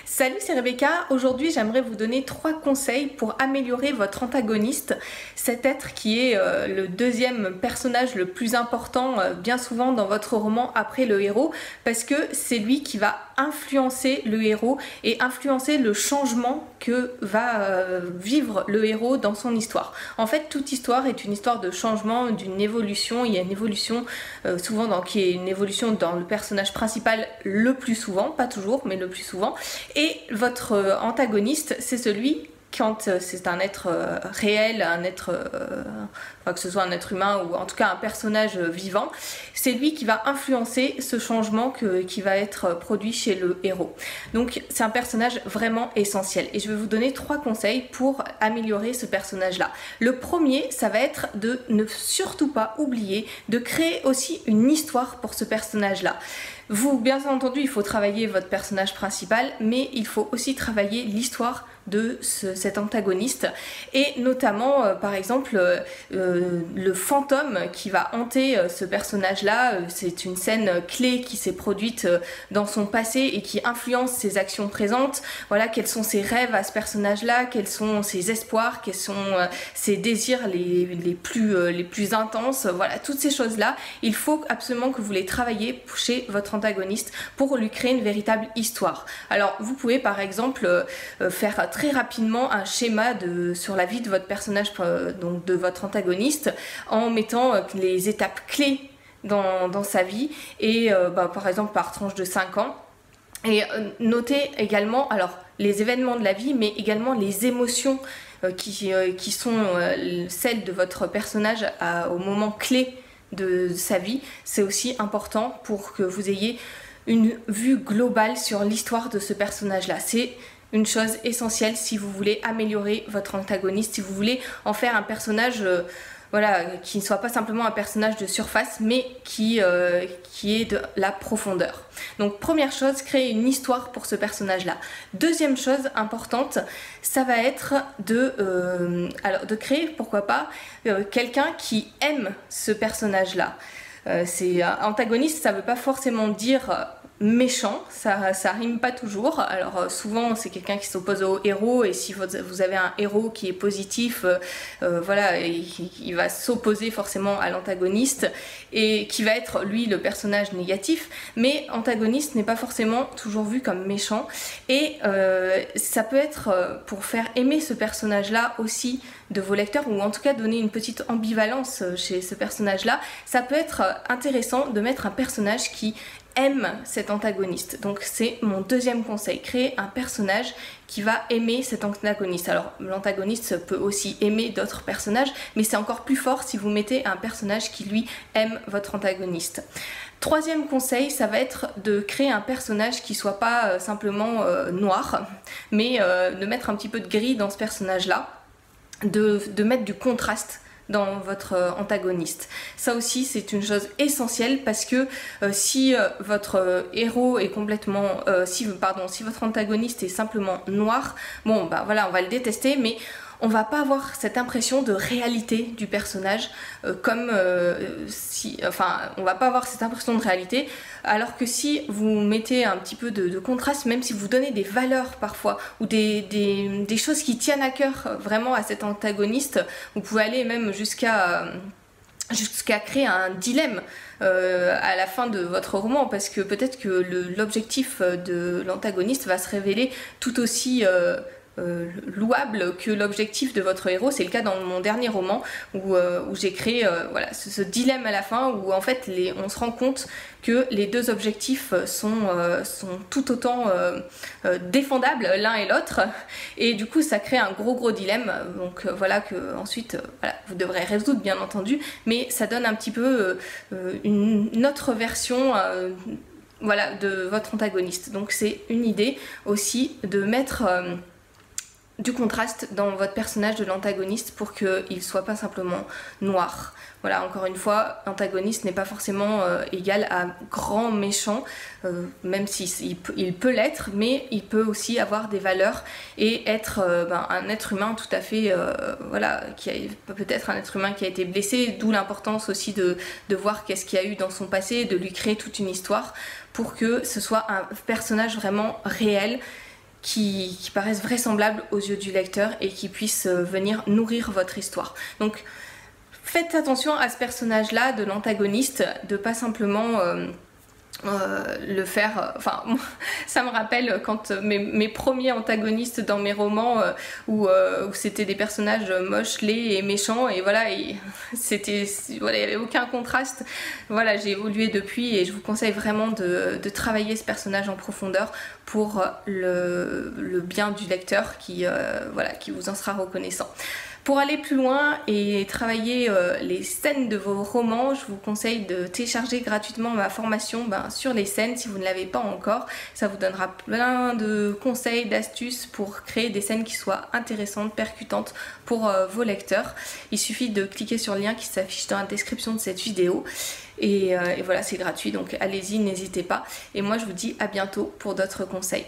Salut, c'est Rebecca. Aujourd'hui, j'aimerais vous donner 3 conseils pour améliorer votre antagoniste, cet être qui est le deuxième personnage le plus important bien souvent dans votre roman après le héros, parce que c'est lui qui va influencer le héros et influencer le changement que va vivre le héros dans son histoire. En fait, toute histoire est une histoire de changement, d'une évolution. Il y a une évolution souvent qui est une évolution dans le personnage principal le plus souvent, pas toujours, mais le plus souvent. Et votre antagoniste, c'est celui quand c'est un être réel, un être, que ce soit un être humain ou en tout cas un personnage vivant, c'est lui qui va influencer ce changement qui va être produit chez le héros. Donc c'est un personnage vraiment essentiel et je vais vous donner 3 conseils pour améliorer ce personnage-là. Le premier, ça va être de ne surtout pas oublier de créer aussi une histoire pour ce personnage-là. Vous, bien entendu, il faut travailler votre personnage principal, mais il faut aussi travailler l'histoire de cet antagoniste et notamment par exemple le fantôme qui va hanter ce personnage là. C'est une scène clé qui s'est produite dans son passé et qui influence ses actions présentes. Voilà, quels sont ses rêves à ce personnage là, quels sont ses espoirs, quels sont ses désirs les plus intenses. Voilà, toutes ces choses là, il faut absolument que vous les travaillez chez votre antagoniste pour lui créer une véritable histoire. Alors vous pouvez par exemple faire très rapidement un schéma sur la vie de votre personnage, donc de votre antagoniste, en mettant les étapes clés dans sa vie et par exemple par tranche de 5 ans. Et notez également alors les événements de la vie, mais également les émotions qui sont celles de votre personnage au moment clé de sa vie. C'est aussi important pour que vous ayez une vue globale sur l'histoire de ce personnage-là. C'est une chose essentielle si vous voulez améliorer votre antagoniste, si vous voulez en faire un personnage qui ne soit pas simplement un personnage de surface, mais qui est de la profondeur. Donc première chose, créer une histoire pour ce personnage-là. Deuxième chose importante, ça va être de créer, pourquoi pas, quelqu'un qui aime ce personnage-là. Antagoniste, ça ne veut pas forcément dire méchant, ça rime pas toujours. Alors souvent c'est quelqu'un qui s'oppose au héros, et si vous avez un héros qui est positif, il va s'opposer forcément à l'antagoniste et qui va être lui le personnage négatif. Mais antagoniste n'est pas forcément toujours vu comme méchant, et ça peut être pour faire aimer ce personnage là aussi de vos lecteurs, ou en tout cas donner une petite ambivalence chez ce personnage là. Ça peut être intéressant de mettre un personnage qui aime cet antagoniste. Donc c'est mon deuxième conseil, créer un personnage qui va aimer cet antagoniste. Alors l'antagoniste peut aussi aimer d'autres personnages, mais c'est encore plus fort si vous mettez un personnage qui lui aime votre antagoniste. Troisième conseil, ça va être de créer un personnage qui soit pas simplement noir, mais de mettre un petit peu de gris dans ce personnage là, de mettre du contraste dans votre antagoniste. Ça aussi c'est une chose essentielle, parce que si votre héros est complètement si votre antagoniste est simplement noir, bon bah voilà, on va le détester, mais on va pas avoir cette impression de réalité du personnage, on va pas avoir cette impression de réalité, alors que si vous mettez un petit peu de contraste, même si vous donnez des valeurs parfois, ou des choses qui tiennent à cœur vraiment à cet antagoniste, vous pouvez aller même jusqu'à créer un dilemme à la fin de votre roman, parce que peut-être que l'objectif de l'antagoniste va se révéler tout aussi louable que l'objectif de votre héros. C'est le cas dans mon dernier roman où j'ai créé ce dilemme à la fin, où en fait on se rend compte que les deux objectifs sont tout autant défendables l'un et l'autre, et du coup ça crée un gros dilemme. Donc voilà que ensuite vous devrez résoudre bien entendu, mais ça donne un petit peu une autre version de votre antagoniste. Donc c'est une idée aussi de mettre du contraste dans votre personnage de l'antagoniste pour qu'il ne soit pas simplement noir. Voilà, encore une fois, antagoniste n'est pas forcément égal à grand méchant, même si il peut l'être, mais il peut aussi avoir des valeurs et être un être humain tout à fait, peut-être un être humain qui a été blessé, d'où l'importance aussi de voir qu'est-ce qu'il y a eu dans son passé, de lui créer toute une histoire pour que ce soit un personnage vraiment réel qui paraissent vraisemblables aux yeux du lecteur et qui puissent venir nourrir votre histoire. Donc faites attention à ce personnage-là de l'antagoniste, de pas simplement le faire, enfin ça me rappelle quand mes premiers antagonistes dans mes romans où c'était des personnages moches, laids et méchants, et voilà, c'était, voilà, il n'y avait aucun contraste. Voilà, j'ai évolué depuis et je vous conseille vraiment de travailler ce personnage en profondeur pour le bien du lecteur qui vous en sera reconnaissant. Pour aller plus loin et travailler les scènes de vos romans, je vous conseille de télécharger gratuitement ma formation sur les scènes si vous ne l'avez pas encore. Ça vous donnera plein de conseils, d'astuces pour créer des scènes qui soient intéressantes, percutantes pour vos lecteurs. Il suffit de cliquer sur le lien qui s'affiche dans la description de cette vidéo. Et voilà, c'est gratuit, donc allez-y, n'hésitez pas. Et moi, je vous dis à bientôt pour d'autres conseils.